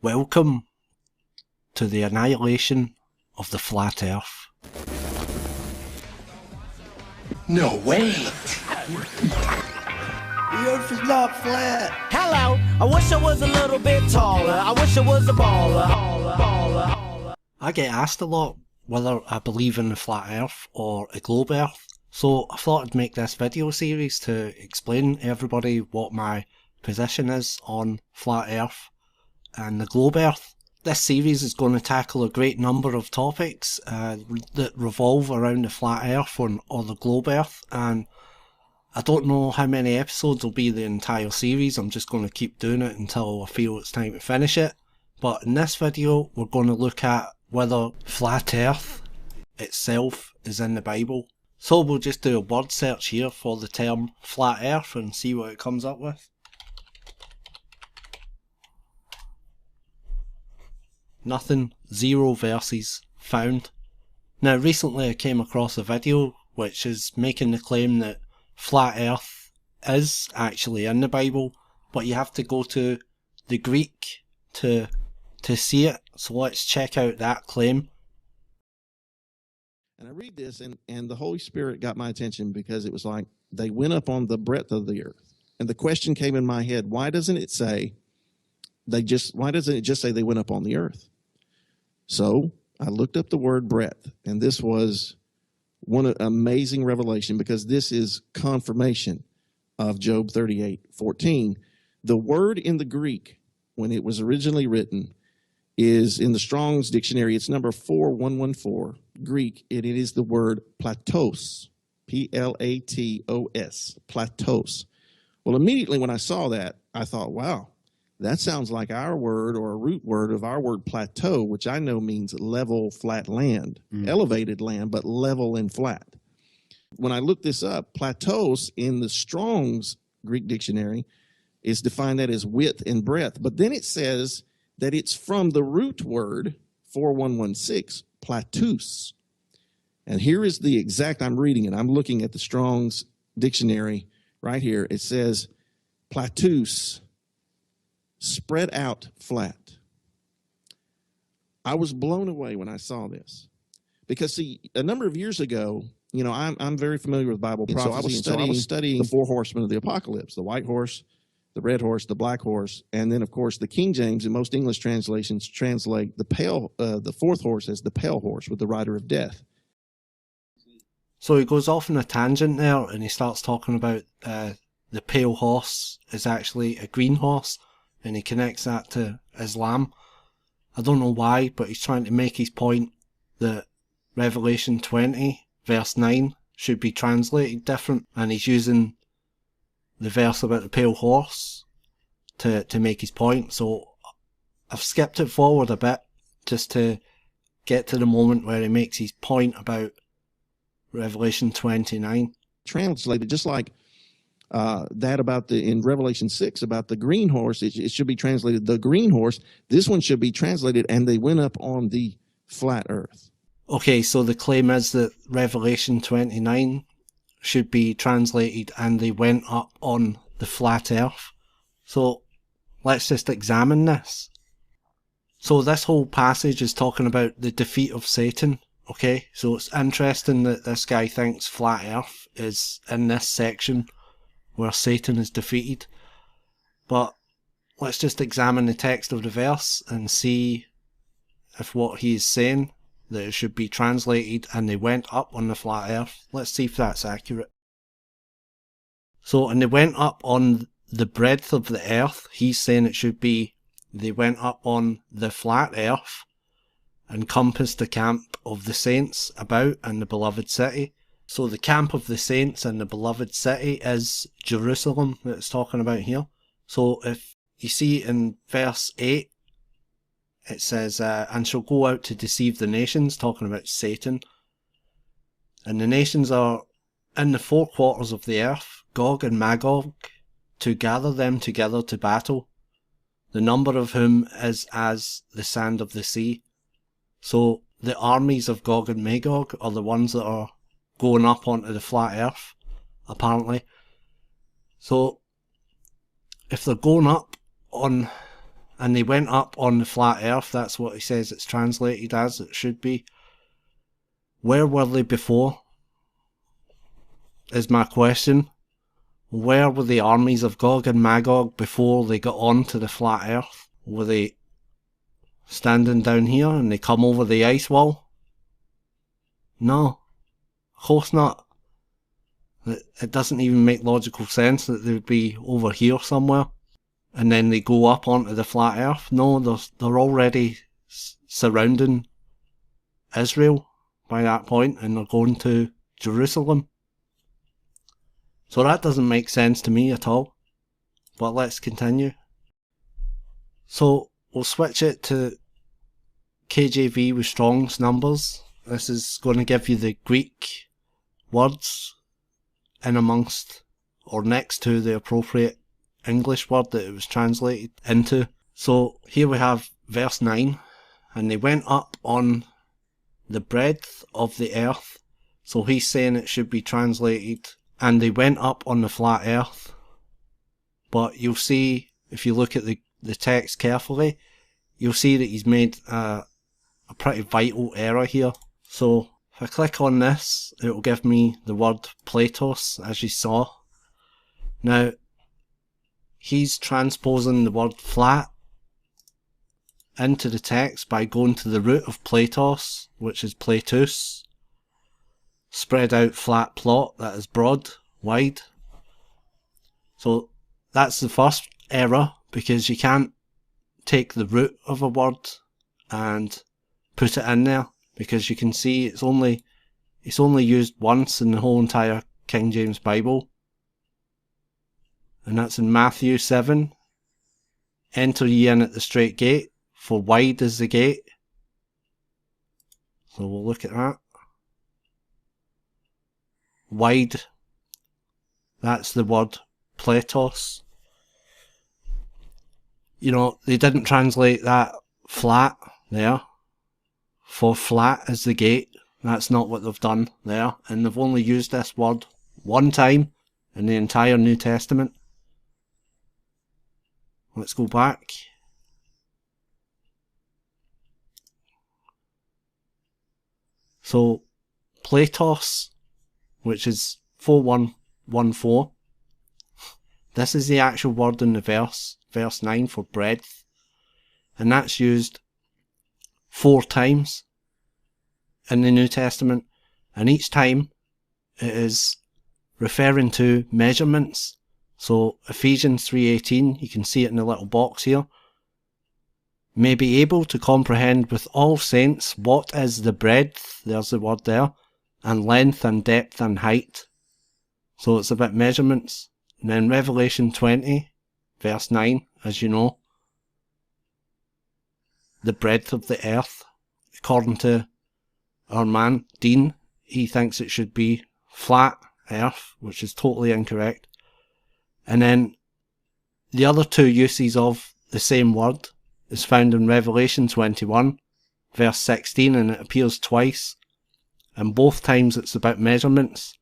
Welcome to the annihilation of the flat Earth. No way! The Earth is not flat! Hello, I wish I was a little bit taller. I wish I was a baller. I get asked a lot whether I believe in the flat Earth or a globe Earth, so I thought I'd make this video series to explain to everybody what my position is on flat Earth and the globe Earth. This series is going to tackle a great number of topics that revolve around the flat Earth or the globe Earth, and I don't know how many episodes will be the entire series. I'm just going to keep doing it until I feel it's time to finish it. But in this video we're going to look at whether flat Earth itself is in the Bible. So we'll just do a word search here for the term flat Earth and see what it comes up with. Nothing, zero verses found. Now recently I came across a video which is making the claim that flat Earth is actually in the Bible, but you have to go to the Greek to see it. So let's check out that claim. And I read this and the Holy Spirit got my attention because it was like they went up on the breadth of the earth. And the question came in my head, why doesn't it say why doesn't it just say they went up on the earth? So I looked up the word breadth, and this was one amazing revelation because this is confirmation of Job 38:14. The word in the Greek, when it was originally written, is in the Strong's dictionary. It's number 4114 Greek. It is the word platos, P-L-A-T-O-S, platos. Well, immediately when I saw that, I thought, wow, that sounds like our word or a root word of our word plateau, which I know means level, flat land, elevated land, but level and flat. When I looked this up, plateaus in the Strong's Greek dictionary is defined that as width and breadth. But then it says that it's from the root word 4116, platus. And here is the exact, I'm reading it. I'm looking at the Strong's dictionary right here. It says platus, spread out flat. I was blown away when I saw this because, see, a number of years ago, you know, I'm very familiar with Bible prophecy. So I was studying the four horsemen of the apocalypse: the white horse, the red horse, the black horse, and then, of course, the King James and most English translations translate the fourth horse as the pale horse with the rider of death. So he goes off on a tangent there and he starts talking about the pale horse is actually a green horse, and he connects that to Islam. I don't know why, but he's trying to make his point that Revelation 20 verse 9 should be translated different, and he's using the verse about the pale horse to make his point. So I've skipped it forward a bit just to get to the moment where he makes his point about Revelation 29. Translated just like that about in Revelation 6 about the green horse, it should be translated the green horse. This one should be translated and they went up on the flat earth. Okay, so the claim is that Revelation 29 should be translated and they went up on the flat earth. So let's just examine this. So this whole passage is talking about the defeat of Satan. Okay, so it's interesting that this guy thinks flat earth is in this section where Satan is defeated. But let's just examine the text of the verse and see if what he is saying, that it should be translated and they went up on the flat earth. Let's see if that's accurate. So, and they went up on the breadth of the earth. He's saying it should be they went up on the flat earth and compassed the camp of the saints about and the beloved city. So the camp of the saints and the beloved city is Jerusalem that it's talking about here. So if you see in verse 8, it says, and shall go out to deceive the nations, talking about Satan. And the nations are in the four quarters of the earth, Gog and Magog, to gather them together to battle, the number of whom is as the sand of the sea. So the armies of Gog and Magog are the ones that are going up onto the flat earth, apparently. So if they're going up on and they went up on the flat earth. That's what he says it's translated as, it should be. Where were they before? Is my question. Where were the armies of Gog and Magog before they got onto the flat earth? Were they standing down here and they come over the ice wall? No, of course not. It doesn't even make logical sense that they would be over here somewhere and then they go up onto the flat earth. No, they're already surrounding Israel by that point and they're going to Jerusalem. So that doesn't make sense to me at all. But let's continue. So we'll switch it to KJV with Strong's numbers. This is going to give you the Greek words in amongst or next to the appropriate English word that it was translated into. So here we have verse 9. And they went up on the breadth of the earth. So he's saying it should be translated, and they went up on the flat earth. But you'll see, if you look at the text carefully, you'll see that he's made a pretty vital error here. So if I click on this, it will give me the word Platos, as you saw. Now, he's transposing the word flat into the text by going to the root of Platos, which is Platus. Spread out flat plot, that is broad, wide. So that's the first error, because you can't take the root of a word and put it in there, because you can see it's only used once in the whole entire King James Bible, and that's in Matthew 7. Enter ye in at the straight gate, for wide is the gate. So we'll look at that. Wide, that's the word Platos. You know, they didn't translate that flat there, for flat is the gate. That's not what they've done there, and they've only used this word one time in the entire New Testament. Let's go back. So, Platos, which is 4114. This is the actual word in the verse 9 for breadth. And that's used 4 times in the New Testament. And each time it is referring to measurements. So Ephesians 3:18, you can see it in the little box here. May be able to comprehend with all saints what is the breadth, there's the word there, and length and depth and height. So it's about measurements. And then Revelation 20, verse 9, as you know, the breadth of the earth. According to our man, Dean, he thinks it should be flat earth, which is totally incorrect. And then the other 2 uses of the same word is found in Revelation 21, verse 16, and it appears twice. And both times it's about measurements.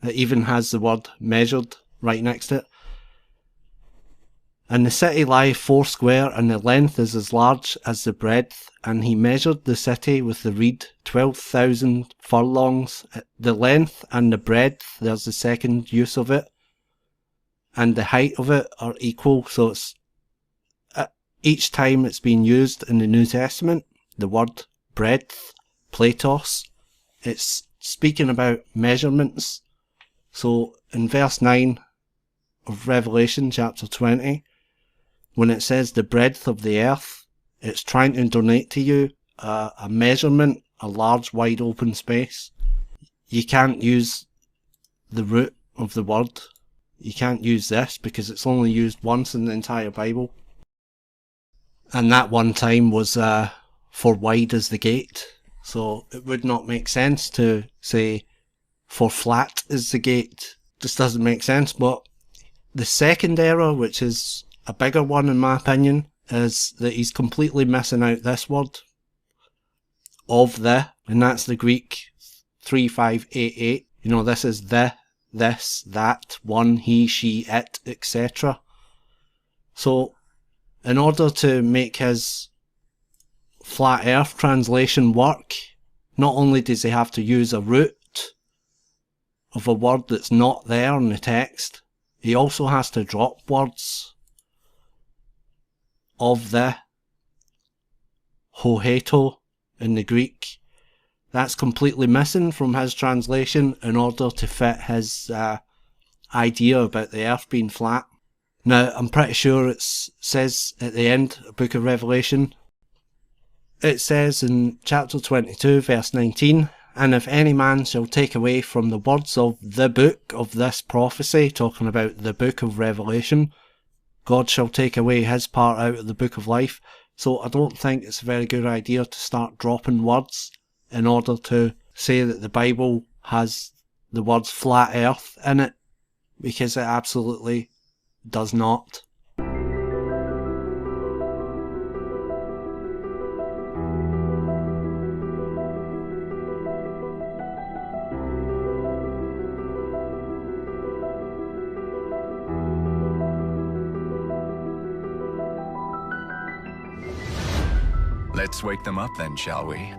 It even has the word measured right next to it. And the city lieth 4 square, and the length is as large as the breadth. And he measured the city with the reed, 12,000 furlongs. The length and the breadth, there's the second use of it, and the height of it are equal. So it's each time it's been used in the New Testament, the word breadth, Platos, it's speaking about measurements. So in verse 9 of Revelation chapter 20, when it says the breadth of the earth, it's trying to donate to you a measurement, a large wide open space. You can't use the root of the word. You can't use this because it's only used once in the entire Bible. And that one time was for wide is the gate. So it would not make sense to say for flat is the gate. Just doesn't make sense. But the second error, which is a bigger one in my opinion, is that he's completely missing out this word of the, and that's the Greek 3588. You know, this is the, this, that, one, he, she, it, etc. So in order to make his flat earth translation work, not only does he have to use a root of a word that's not there in the text, he also has to drop words of the hoheto in the Greek. That's completely missing from his translation in order to fit his idea about the earth being flat. Now, I'm pretty sure it says at the end of the book of Revelation, it says in chapter 22, verse 19, "And if any man shall take away from the words of the book of this prophecy," talking about the book of Revelation, "God shall take away his part out of the book of life." So I don't think it's a very good idea to start dropping words in order to say that the Bible has the words flat earth in it, because it absolutely does not. Let's wake them up then, shall we?